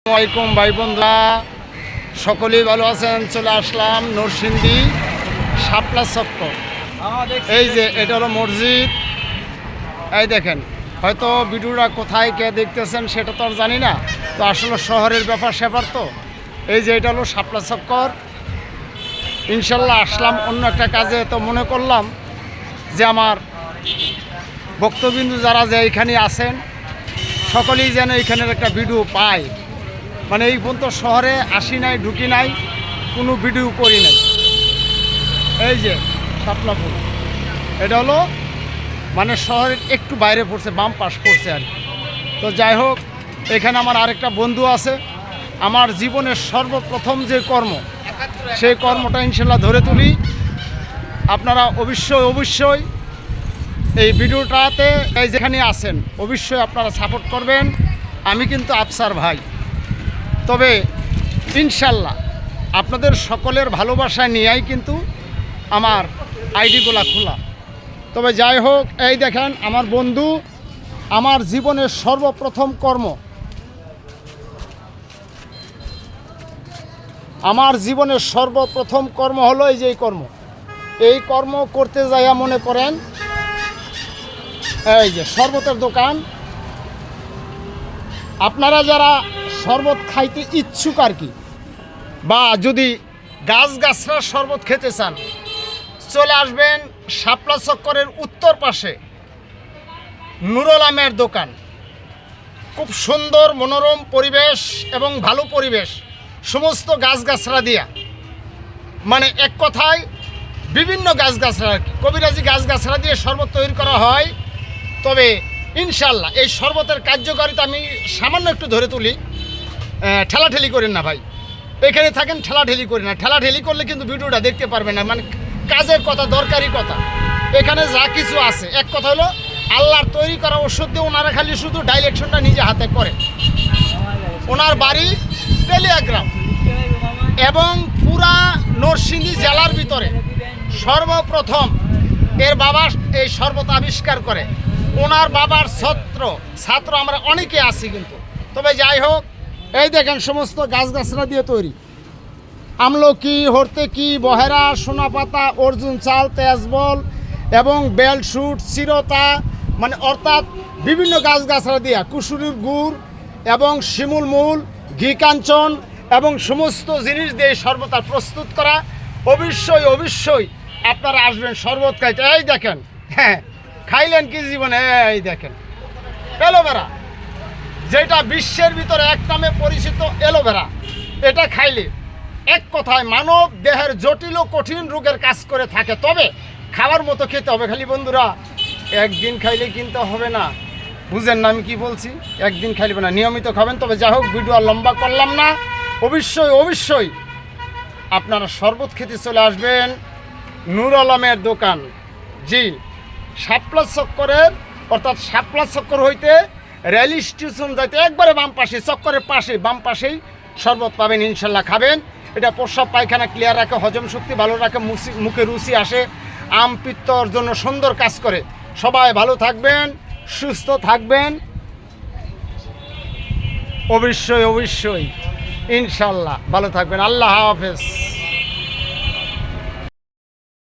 আসসালামাইকুম ভাই বন্ধুরা, সকলেই ভালো আছেন। চলে আসলাম নরসিংদী শাপলা চক্কর। এই যে এটা হলো মসজিদ। এই দেখেন, হয়তো ভিডিওটা কোথায় কে দেখতেছেন সেটা তো আর জানি না, তো আসলে শহরের ব্যাপার স্যাপার তো। এই যে এটা হলো শাপলা চক্কর। ইনশাল্লাহ আসলাম অন্য একটা কাজে, তো মনে করলাম যে আমার ভক্তবিন্দু যারা যে এখানে আছেন সকলেই যেন এখানের একটা ভিডিও পায়। মানে এই পর্যন্ত শহরে আসি নাই, ঢুকি নাই, কোনো ভিডিও করি নাই। এই যে শাপলাপুর, এটা হলো মানে শহরের একটু বাইরে পড়ছে, বাম পাশ পড়ছে আর কি। তো যাই হোক, এখানে আমার আরেকটা বন্ধু আছে। আমার জীবনের সর্বপ্রথম যে কর্ম, সেই কর্মটা ইনশাল্লাহ ধরে তুলি। আপনারা অবশ্যই এই ভিডিওটাতে এই যেখানে আছেন অবশ্যই আপনারা সাপোর্ট করবেন। আমি কিন্তু আফসার ভাই, তবে ইনশাল্লাহ আপনাদের সকলের ভালোবাসা নিয়েই কিন্তু আমার আইডিগুলো খোলা। তবে যাই হোক, এই দেখেন আমার বন্ধু, আমার জীবনের সর্বপ্রথম কর্ম, আমার জীবনের সর্বপ্রথম কর্ম হলো এই যে এই কর্ম করতে যাইয়া মনে করেন এই যে শরবতের দোকান। আপনারা যারা শরবত খাইতে ইচ্ছুক আর কি, বা যদি গাছগাছড়ার শরবত খেতে চান, চলে আসবেন শাপলা চক্করের উত্তর পাশে নুরুল আমের দোকান। খুব সুন্দর মনোরম পরিবেশ এবং ভালো পরিবেশ, সমস্ত গাছগাছড়া দিয়া, মানে এক কথায় বিভিন্ন গাছগাছড়া আর কি, কবিরাজি গাছগাছড়া দিয়ে শরবত তৈরি করা হয়। তবে ইনশাল্লাহ এই শরবতের কার্যকারিতা আমি সামান্য একটু ধরে তুলি। ঠেলাঠেলি করেন না ভাই, এখানে থাকেন, ঠেলাঠেলি করি না। ঠেলাঠেলি করলে কিন্তু ভিডিওটা দেখতে পারবেন না। মানে কাজের কথা, দরকারি কথা এখানে যা কিছু আছে। এক কথা হলো আল্লাহর তৈরি করা ওষুধ দিয়ে ওনারা খালি শুধু ডাইরেকশনটা নিজে হাতে করে। ওনার বাড়ি তেলিয়াগ্রাম এবং পুরা নরসিংদী জেলার ভিতরে সর্বপ্রথম এর বাবা এই শরবত আবিষ্কার করে। ওনার বাবার ছাত্র আমরা অনেকে আছি কিন্তু। তবে যাই হোক, এই দেখেন সমস্ত গাছগাছরা দিয়ে তৈরি। আমলকি, হর্তেকি, বহেরা, সোনাপাতা, অর্জুন চাল, তেজবল এবং বেলশুট, চিরতা, মানে অর্থাৎ বিভিন্ন গাছগাছরা দিয়া, কুসুরির গুড় এবং শিমুল মূল, ঘি কাঞ্চন এবং সমস্ত জিনিস দিয়ে শরবত প্রস্তুত করা। অবশ্যই আপনারা আসবেন শরবত খাইতে। এই দেখেন, হ্যাঁ খাইলেন কি জীবনে? এই দেখেন অ্যালোভেরা, যেটা বিশ্বের ভিতরে এক নামে পরিচিত অ্যালোভেরা। এটা খাইলে এক কথায় মানব দেহের জটিল ও কঠিন রোগের কাজ করে থাকে। তবে খাওয়ার মতো খেতে হবে খালি বন্ধুরা, একদিন খাইলে কিন্তু হবে না। বুঝেন না আমি কি বলছি? একদিন খাইলে না, নিয়মিত খাবেন। তবে যাই হোক, ভিডিও আর লম্বা করলাম না। অবশ্যই আপনারা শরবত খেতে চলে আসবেন নুরুল আমের দোকান। জি, শাপলা চক্করের, অর্থাৎ শাপলা চক্কর হইতে রেল স্টেশন যাইতে একবারে বাম পাশে, চক্করের পাশে বাম পাশেই শরবত পাবেন। ইনশাল্লাহ খাবেন। এটা প্রস্রাব পায়খানা ক্লিয়ার রাখে, হজম শক্তি ভালো রাখে, মুখে রুচি আসে, আম পিত্তর জন্য সুন্দর কাজ করে। সবাই ভালো থাকবেন, সুস্থ থাকবেন। অবশ্যই ইনশাল্লাহ ভালো থাকবেন। আল্লাহ হাফেজ।